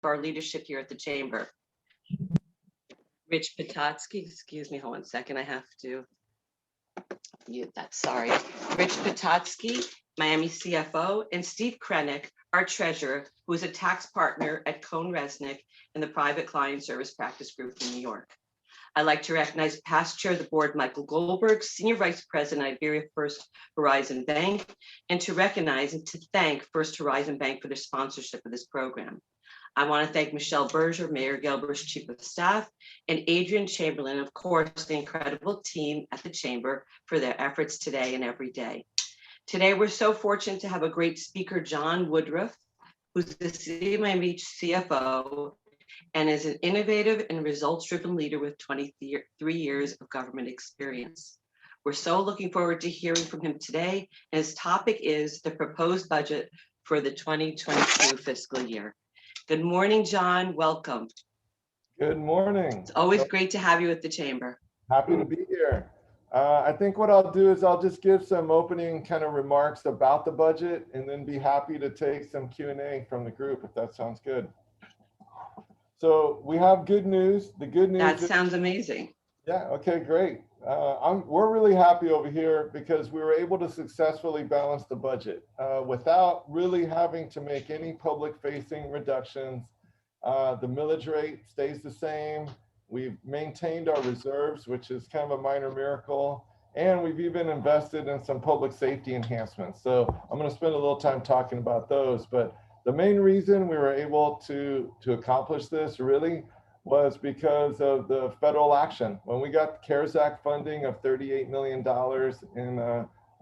our leadership here at the Chamber. Rich Patotsky, excuse me, hold on a second, I have to mute that, sorry. Rich Patotsky, Miami CFO, and Steve Krennick, our treasurer, who is a tax partner at Cohn Resnick in the Private Client Service Practice Group in New York. I'd like to recognize past chair of the board, Michael Goldberg, Senior Vice President, Iberia First Horizon Bank, and to recognize and to thank First Horizon Bank for their sponsorship of this program. I want to thank Michelle Berger, Mayor Gelber's Chief of Staff, and Adrian Chamberlain, of course, the incredible team at the Chamber for their efforts today and every day. Today, we're so fortunate to have a great speaker, John Woodruff, who's the City of Miami Beach CFO and is an innovative and results-driven leader with 23 years of government experience. We're so looking forward to hearing from him today, and his topic is the proposed budget for the 2022 fiscal year. Good morning, John. Welcome. Good morning. It's always great to have you at the Chamber. Happy to be here. I think what I'll do is I'll just give some opening kind of remarks about the budget and then be happy to take some Q&A from the group if that sounds good. So we have good news. The good news That sounds amazing. Yeah, okay, great. We're really happy over here because we were able to successfully balance the budget without really having to make any public-facing reductions. The millage rate stays the same. We've maintained our reserves, which is kind of a minor miracle, and we've even invested in some public safety enhancements. So I'm going to spend a little time talking about those, but the main reason we were able to accomplish this really was because of the federal action. When we got the CARES Act funding of $38 million in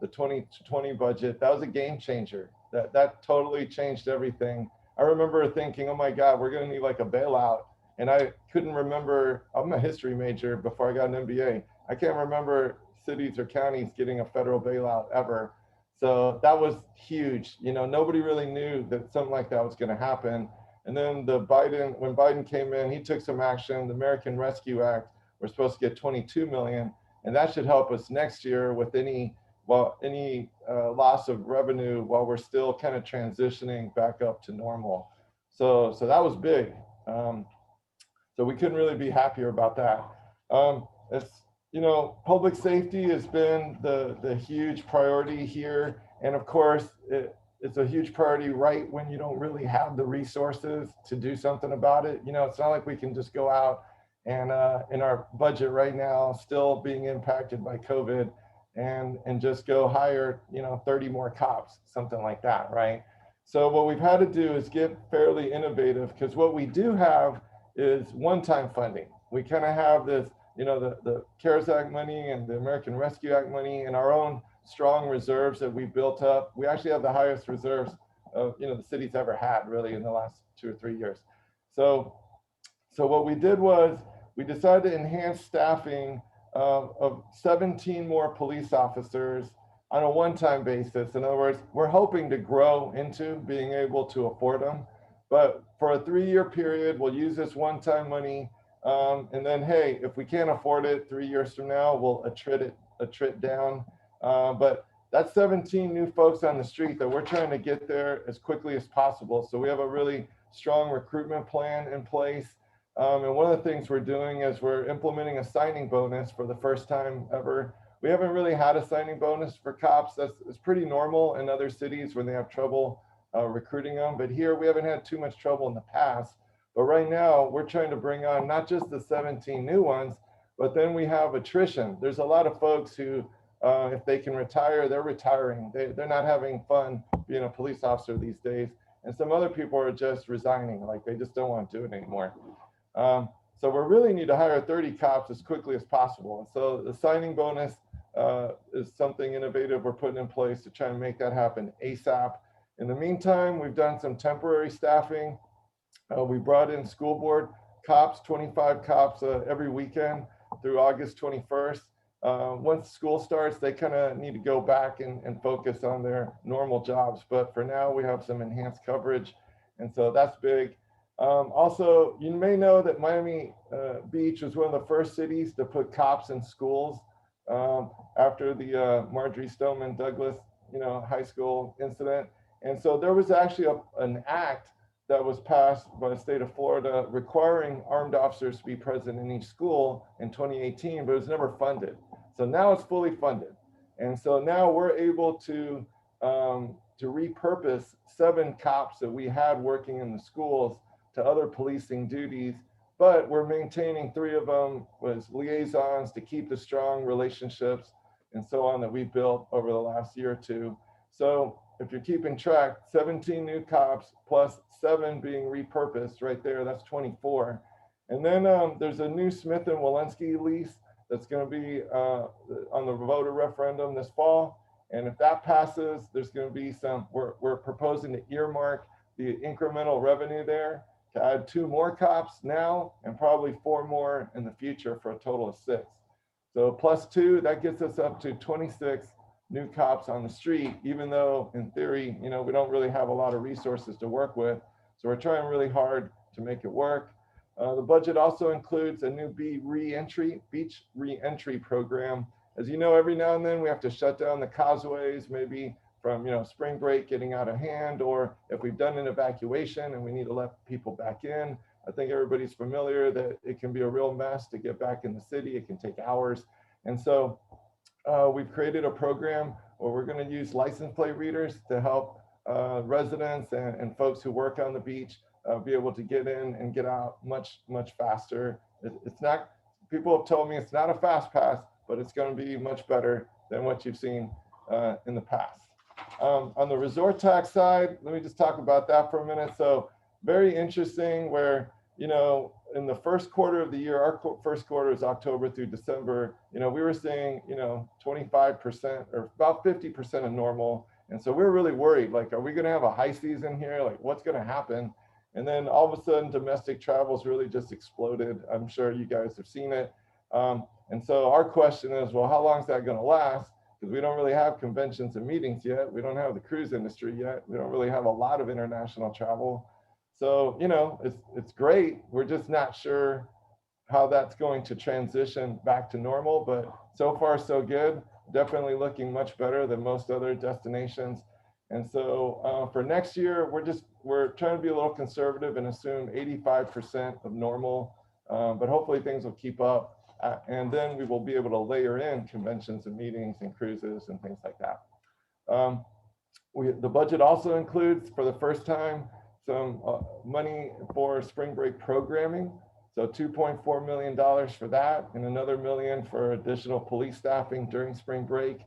the 2020 budget, that was a game changer. That totally changed everything. I remember thinking, oh my God, we're gonna need like a bailout. And I couldn't remember, I'm a history major before I got an MBA. I can't remember cities or counties getting a federal bailout ever. So that was huge. You know, nobody really knew that something like that was gonna happen. And then when Biden came in, he took some action. The American Rescue Act, we're supposed to get 22 million, and that should help us next year with any loss of revenue while we're still kind of transitioning back up to normal. So that was big. So we couldn't really be happier about that. It's, you know, public safety has been the huge priority here, and of course, it's a huge priority right when you don't really have the resources to do something about it. You know, it's not like we can just go out and in our budget right now, still being impacted by COVID and just go hire, you know, 30 more cops, something like that, right? So what we've had to do is get fairly innovative, because what we do have is one-time funding. We kind of have this, you know, the CARES Act money and the American Rescue Act money and our own strong reserves that we built up. We actually have the highest reserves of, you know, the city's ever had really in the last 2 or 3 years. So what we did was we decided to enhance staffing of 17 more police officers on a one-time basis. In other words, we're hoping to grow into being able to afford them, but for a 3-year period, we'll use this one-time money. And then, hey, if we can't afford it 3 years from now, we'll attrit down. But that's 17 new folks on the street that we're trying to get there as quickly as possible. So we have a really strong recruitment plan in place. And one of the things we're doing is we're implementing a signing bonus for the first time ever. We haven't really had a signing bonus for cops. It's pretty normal in other cities when they have trouble recruiting them. But here we haven't had too much trouble in the past. But right now we're trying to bring on not just the 17 new ones, but then we have attrition. There's a lot of folks who, if they can retire, they're retiring. They're not having fun being a police officer these days. And some other people are just resigning, like they just don't want to do it anymore. So we really need to hire 30 cops as quickly as possible. And so the signing bonus is something innovative we're putting in place to try and make that happen ASAP. In the meantime, we've done some temporary staffing. We brought in school board cops, 25 cops every weekend through August 21st. Once school starts, they kind of need to go back and focus on their normal jobs. But for now, we have some enhanced coverage. And so that's big. Also, you may know that Miami Beach was one of the first cities to put cops in schools after the Marjorie Stoneman Douglas, high school incident. And so there was actually an act that was passed by the state of Florida requiring armed officers to be present in each school in 2018, but it was never funded. So now it's fully funded. And so now we're able to repurpose 7 cops that we had working in the schools to other policing duties, but we're maintaining 3 of them as liaisons to keep the strong relationships and so on that we built over the last year or two. So if you're keeping track, 17 new cops plus 7 being repurposed right there, that's 24. And then there's a new Smith and Walensky lease that's going to be on the voter referendum this fall. And if that passes, there's going to be we're proposing to earmark the incremental revenue there to add 2 more cops now and probably 4 more in the future for a total of 6. So plus 2, that gets us up to 26 new cops on the street, even though in theory, we don't really have a lot of resources to work with. So we're trying really hard to make it work. The budget also includes a new beach re-entry program. As you know, every now and then we have to shut down the causeways, maybe from spring break getting out of hand, or if we've done an evacuation and we need to let people back in. I think everybody's familiar that it can be a real mess to get back in the city. It can take hours. And so we've created a program where we're going to use license plate readers to help residents and folks who work on the beach be able to get in and get out much faster. It's not, people have told me it's not a fast pass, but it's going to be much better than what you've seen in the past. On the resort tax side, let me just talk about that for a minute. So very interesting where, in the first quarter of the year, our first quarter is October through December, we were seeing, 25% or about 50% of normal. And so we were really worried, like, are we going to have a high season here? Like, what's going to happen? And then all of a sudden, domestic travel's really just exploded. I'm sure you guys have seen it. And so our question is, well, how long is that going to last? Because we don't really have conventions and meetings yet. We don't have the cruise industry yet. We don't really have a lot of international travel. So, it's great. We're just not sure how that's going to transition back to normal, but so far so good. Definitely looking much better than most other destinations. And so for next year, we're trying to be a little conservative and assume 85% of normal, but hopefully things will keep up. And then we will be able to layer in conventions and meetings and cruises and things like that. The budget also includes, for the first time, some money for spring break programming. So $2.4 million for that, and another $1 million for additional police staffing during spring break.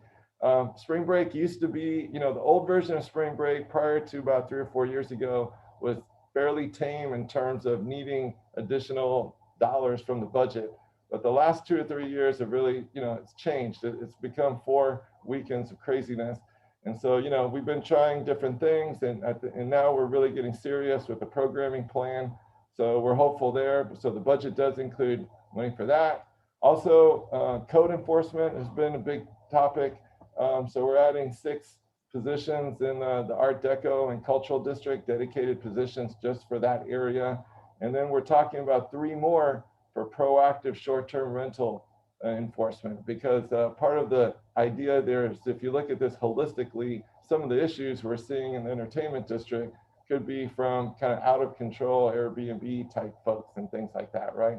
Spring break used to be, the old version of spring break prior to about 3 or 4 years ago was fairly tame in terms of needing additional dollars from the budget. But the last 2 or 3 years have really, it's changed. It's become 4 weekends of craziness. And so, we've been trying different things, and now we're really getting serious with the programming plan. So we're hopeful there. So the budget does include money for that. Also, code enforcement has been a big topic. So we're adding 6 positions in the Art Deco and Cultural District, dedicated positions just for that area. And then we're talking about 3 more for proactive short-term rental enforcement, because part of the idea there is, if you look at this holistically, some of the issues we're seeing in the entertainment district could be from kind of out of control Airbnb type folks and things like that, right?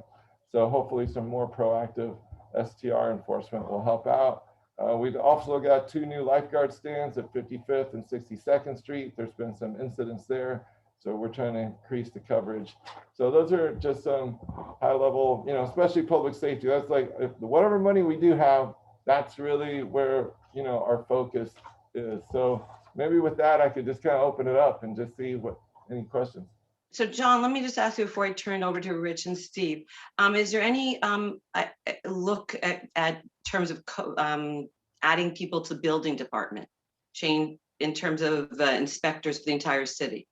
So hopefully some more proactive STR enforcement will help out. We've also got 2 new lifeguard stands at 55th and 62nd Street. There's been some incidents there, so we're trying to increase the coverage. So those are just some high level, especially public safety. That's like, whatever money we do have, that's really where, our focus is. So maybe with that, I could just kind of open it up and just see any questions. So John, let me just ask you before I turn over to Rich and Steve, is there any look at terms of adding people to the building department, change in terms of inspectors for the entire city?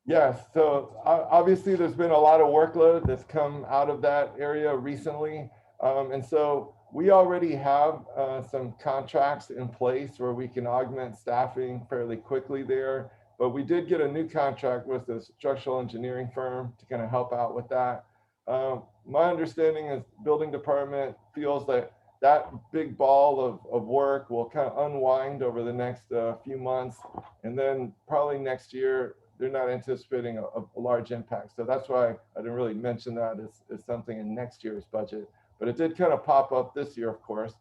Yes, so obviously there's been a lot of workload that's come out of that area recently. And so we already have some contracts in place where we can augment staffing fairly quickly there. But we did get a new contract with a structural engineering firm to kind of help out with that. My understanding is building department feels that that big ball of work will kind of unwind over the next few months. And then probably next year, they're not anticipating a large impact. So that's why I didn't really mention that as something in next year's budget. But it did kind of pop up this year, of course.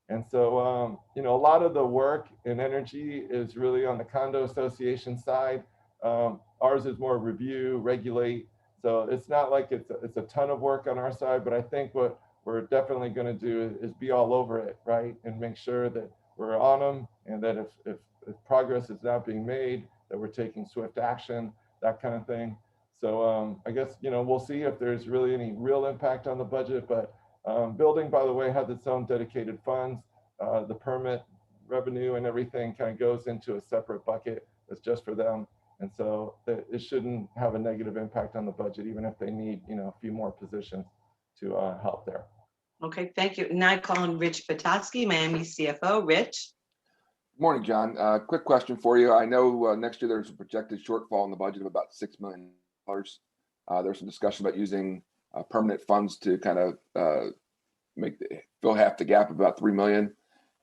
And so, you know, a lot of the work and energy is really on the condo association side. Ours is more review, regulate. So it's not like it's a ton of work on our side, but I think what we're definitely going to do is be all over it, right? And make sure that we're on them, and that if progress is not being made, that we're taking swift action, that kind of thing. So I guess, you know, we'll see if there's really any real impact on the budget, but building, by the way, has its own dedicated funds. The permit revenue and everything kind of goes into a separate bucket that's just for them. And so it shouldn't have a negative impact on the budget, even if they need, you know, a few more positions to help there. Okay, thank you. Now I call on Rich Petotsky, Miami CFO. Rich? Morning, John. Quick question for you. I know next year there's a projected shortfall in the budget of about $6 million. There's some discussion about using permanent funds to kind of fill half the gap of about $3 million.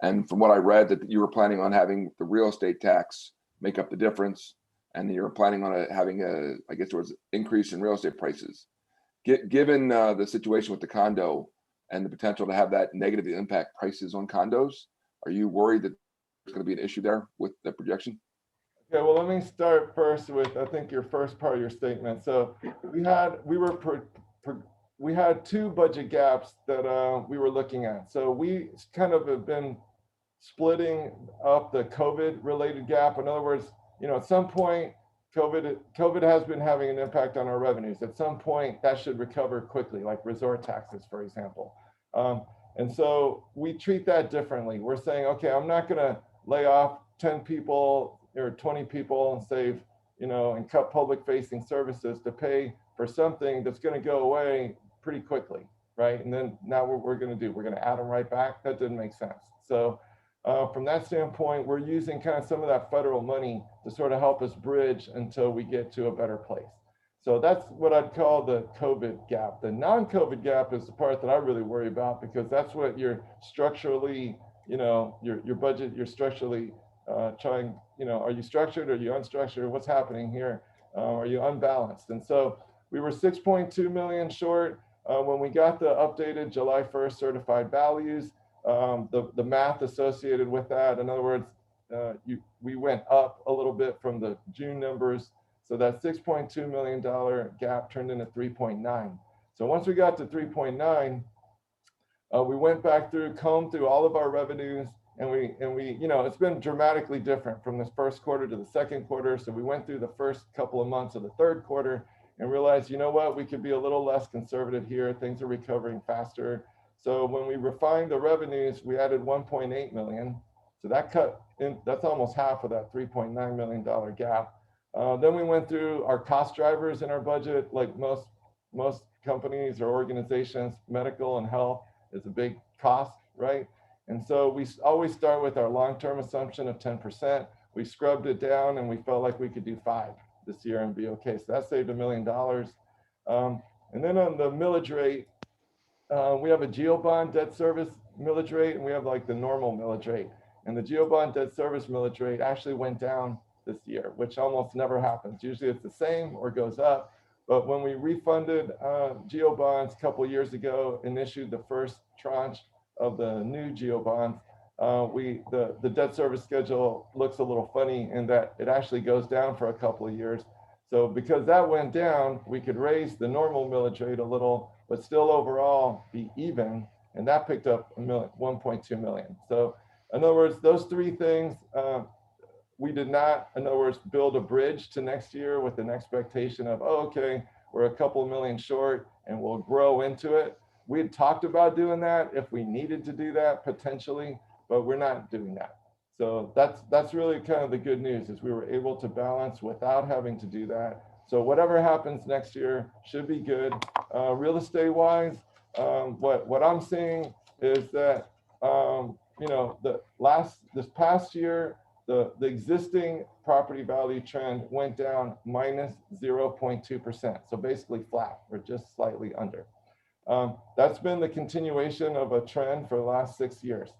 And from what I read, that you were planning on having the real estate tax make up the difference, and you're planning on having I guess there was an increase in real estate prices. Given the situation with the condo and the potential to have that negatively impact prices on condos, are you worried that there's going to be an issue there with the projection? Okay, well, let me start first with, I think, your first part of your statement. So we had two budget gaps that we were looking at. So we kind of have been splitting up the COVID related gap. In other words, you know, at some point, COVID has been having an impact on our revenues. At some point, that should recover quickly, like resort taxes, for example. And so we treat that differently. We're saying, okay, I'm not going to lay off 10 people or 20 people and save, you know, and cut public facing services to pay for something that's going to go away pretty quickly, right? And then now what we're going to do, we're going to add them right back. That didn't make sense. So from that standpoint, we're using kind of some of that federal money to sort of help us bridge until we get to a better place. So that's what I'd call the COVID gap. The non-COVID gap is the part that I really worry about, because that's what you're structurally, you know, your budget, you're structurally trying, you know, are you structured? Are you unstructured? What's happening here? Are you unbalanced? And so we were 6.2 million short when we got the updated July 1st certified values. The math associated with that, in other words, we went up a little bit from the June numbers. So that $6.2 million gap turned into 3.9. So once we got to 3.9, we went back through, combed through all of our revenues, and we, you know, it's been dramatically different from this first quarter to the second quarter. So we went through the first couple of months of the third quarter and realized, you know what, we could be a little less conservative here. Things are recovering faster. So when we refined the revenues, we added 1.8 million. So that cut in, that's almost half of that $3.9 million gap. Then we went through our cost drivers in our budget. Like most companies or organizations, medical and health is a big cost, right? And so we always start with our long-term assumption of 10%. We scrubbed it down and we felt like we could do 5 this year and be okay. So that saved $1 million. And then on the millage rate, we have a GeoBond debt service millage rate, and we have like the normal millage rate. And the GeoBond debt service millage rate actually went down this year, which almost never happens. Usually it's the same or goes up. But when we refunded GeoBonds a couple of years ago and issued the first tranche of the new GeoBonds, the debt service schedule looks a little funny in that it actually goes down for a couple of years. So because that went down, we could raise the normal millage rate a little, but still overall be even, and that picked up 1.2 million. So in other words, those three things, we did not, in other words, build a bridge to next year with an expectation of, oh, okay, we're a couple of million short and we'll grow into it. We had talked about doing that if we needed to do that potentially, but we're not doing that. So that's really kind of the good news, is we were able to balance without having to do that. So whatever happens next year should be good. Real estate wise, what I'm seeing is that, you know, this past year, the existing property value trend went down minus 0.2%. So basically flat, or just slightly under. That's been the continuation of a trend for the last 6 years.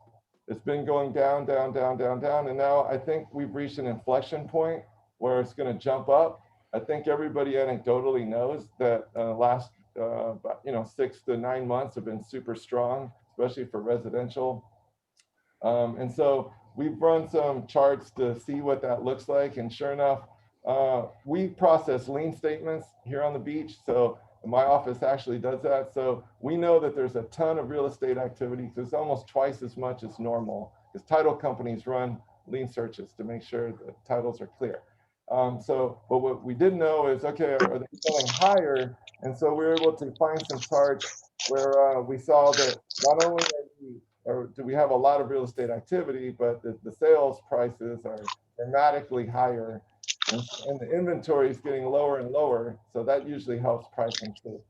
It's been going down, down, down, down, down. And now I think we've reached an inflection point where it's going to jump up. I think everybody anecdotally knows that last about, 6 to 9 months have been super strong, especially for residential. And so we've run some charts to see what that looks like. And sure enough, we process lien statements here on the beach. So my office actually does that. So we know that there's a ton of real estate activity. It's almost twice as much as normal because title companies run lien searches to make sure that titles are clear. But what we didn't know is, okay, are they selling higher? And so we were able to find some charts where we saw that not only or do we have a lot of real estate activity, but the sales prices are dramatically higher and the inventory is getting lower and lower. So that usually helps pricing too.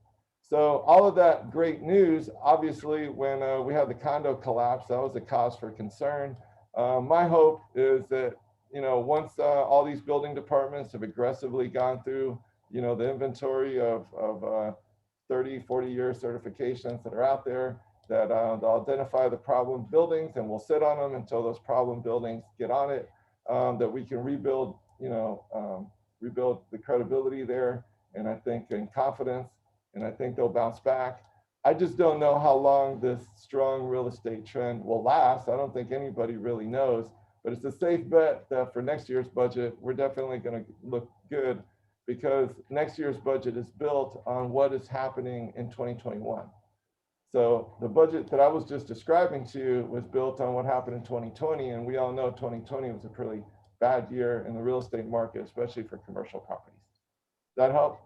So all of that great news, obviously, when we had the condo collapse, that was a cause for concern. My hope is that, once all these building departments have aggressively gone through, the inventory of 30, 40-year certifications that are out there, that they'll identify the problem buildings and we'll sit on them until those problem buildings get on it, that we can rebuild, rebuild the credibility there, and I think in confidence, and I think they'll bounce back. I just don't know how long this strong real estate trend will last. I don't think anybody really knows, but it's a safe bet that for next year's budget, we're definitely going to look good because next year's budget is built on what is happening in 2021. So the budget that I was just describing to you was built on what happened in 2020. And we all know 2020 was a pretty bad year in the real estate market, especially for commercial properties. Does that help?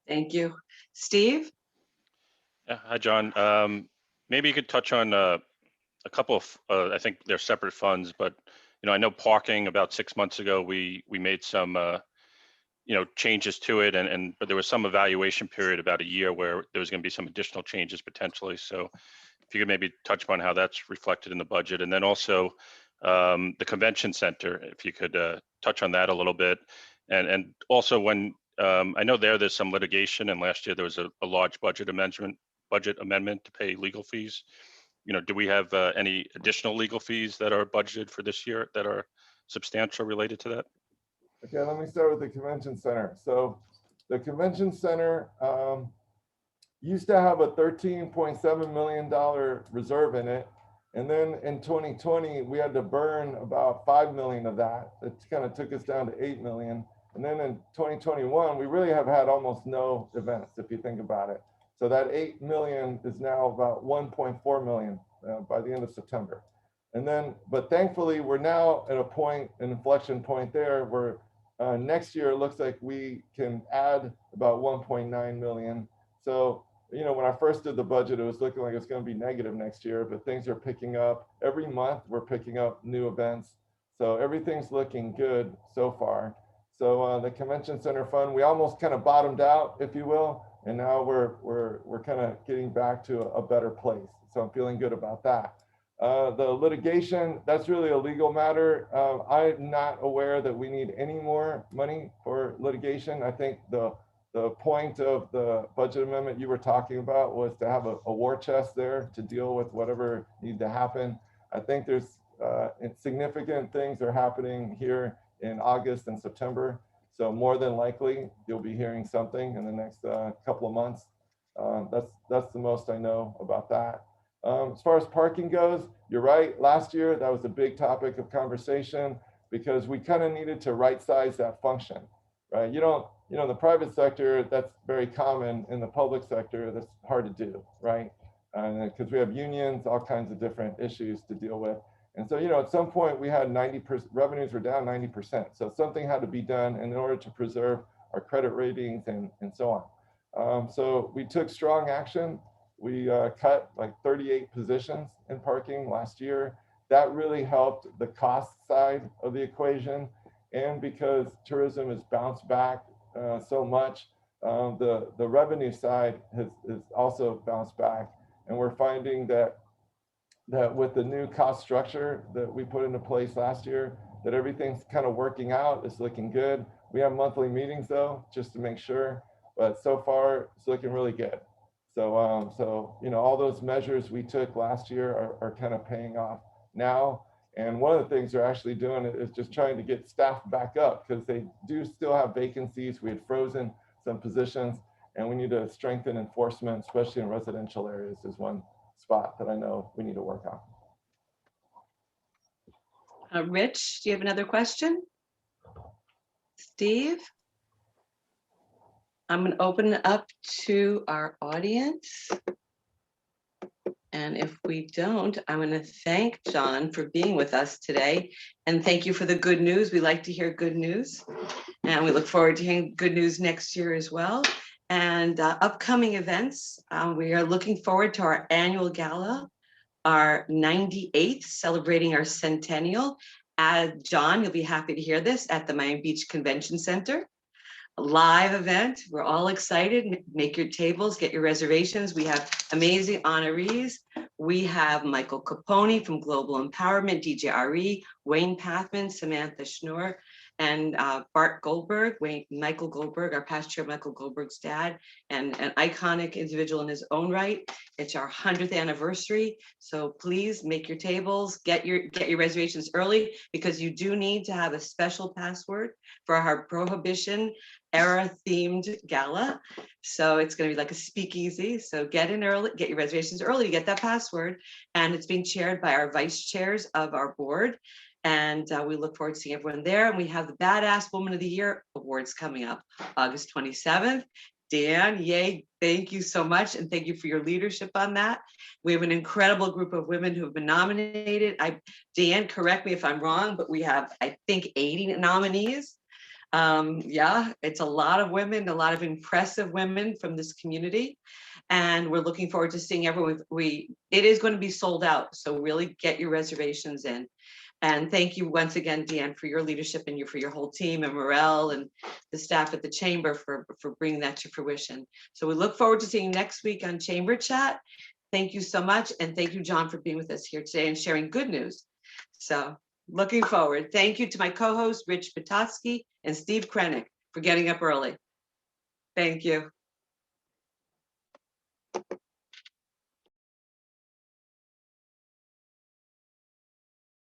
Thank you. Steve? Yeah, hi, John. Maybe you could touch on a couple of, I think they're separate funds, but I know parking about 6 months ago, we made some changes to it, but there was some evaluation period about a year where there was going to be some additional changes potentially. So if you could maybe touch upon how that's reflected in the budget, and then also the convention center, if you could touch on that a little bit, and also when I know there's some litigation, and last year there was a large budget amendment to pay legal fees. Do we have any additional legal fees that are budgeted for this year that are substantial related to that? Okay, let me start with the convention center. So the convention center used to have a $13.7 million reserve in it. And then in 2020, we had to burn about 5 million of that. It kind of took us down to 8 million. And then in 2021, we really have had almost no events, if you think about it. So that 8 million is now about 1.4 million by the end of September. And then, but thankfully, we're now at an inflection point there where next year it looks like we can add about 1.9 million. So, when I first did the budget, it was looking like it's going to be negative next year, but things are picking up. Every month we're picking up new events. So everything's looking good so far. So the convention center fund, we almost kind of bottomed out, if you will, and now we're kind of getting back to a better place. So I'm feeling good about that. The litigation, that's really a legal matter. I'm not aware that we need any more money for litigation. I think the point of the budget amendment you were talking about was to have a war chest there to deal with whatever needs to happen. I think there's significant things are happening here in August and September. So more than likely, you'll be hearing something in the next couple of months. That's the most I know about that. As far as parking goes, you're right. Last year, that was a big topic of conversation because we kind of needed to right size that function, right? In the private sector, that's very common. In the public sector, that's hard to do, right? Because we have unions, all kinds of different issues to deal with. And so, at some point we had 90%, revenues were down 90%. So something had to be done in order to preserve our credit ratings and so on. So we took strong action. We cut like 38 positions in parking last year. That really helped the cost side of the equation. And because tourism has bounced back so much, the revenue side has also bounced back. And we're finding that with the new cost structure that we put into place last year, that everything's kind of working out. It's looking good. We have monthly meetings though, just to make sure, but so far it's looking really good. So, all those measures we took last year are kind of paying off now. And one of the things they're actually doing is just trying to get staff back up because they do still have vacancies. We had frozen some positions and we need to strengthen enforcement, especially in residential areas is one spot that I know we need to work on. Rich, do you have another question? Steve? I'm going to open it up to our audience. And if we don't, I'm going to thank John for being with us today. And thank you for the good news. We like to hear good news. And we look forward to hearing good news next year as well. And upcoming events, we are looking forward to our annual gala, our 98th, celebrating our centennial. John, you'll be happy to hear this, at the Miami Beach Convention Center. A live event. We're all excited. Make your tables, get your reservations. We have amazing honorees. We have Michael Capone from Global Empowerment, DJ RE, Wayne Pathman, Samantha Schnoor, and Bart Goldberg, Michael Goldberg, our past chair, Michael Goldberg's dad, and an iconic individual in his own right. It's our 100th anniversary. So please make your tables, get your reservations early, because you do need to have a special password for our Prohibition era themed gala. So it's going to be like a speakeasy. So get in early, get your reservations early to get that password. And it's being chaired by our vice chairs of our board. And we look forward to seeing everyone there. And we have the Badass Woman of the Year Awards coming up August 27th. Dan, yay, thank you so much. And thank you for your leadership on that. We have an incredible group of women who have been nominated. Dan, correct me if I'm wrong, but we have, I think, 80 nominees. Yeah, it's a lot of women, a lot of impressive women from this community. And we're looking forward to seeing everyone. It is going to be sold out. So really get your reservations in. And thank you once again, Deanne, for your leadership and for your whole team, and Morel and the staff at the Chamber for bringing that to fruition. So we look forward to seeing you next week on Chamber Chat. Thank you so much. And thank you, John, for being with us here today and sharing good news. So looking forward. Thank you to my co-hosts, Rich Petotsky and Steve Krennick, for getting up early. Thank you.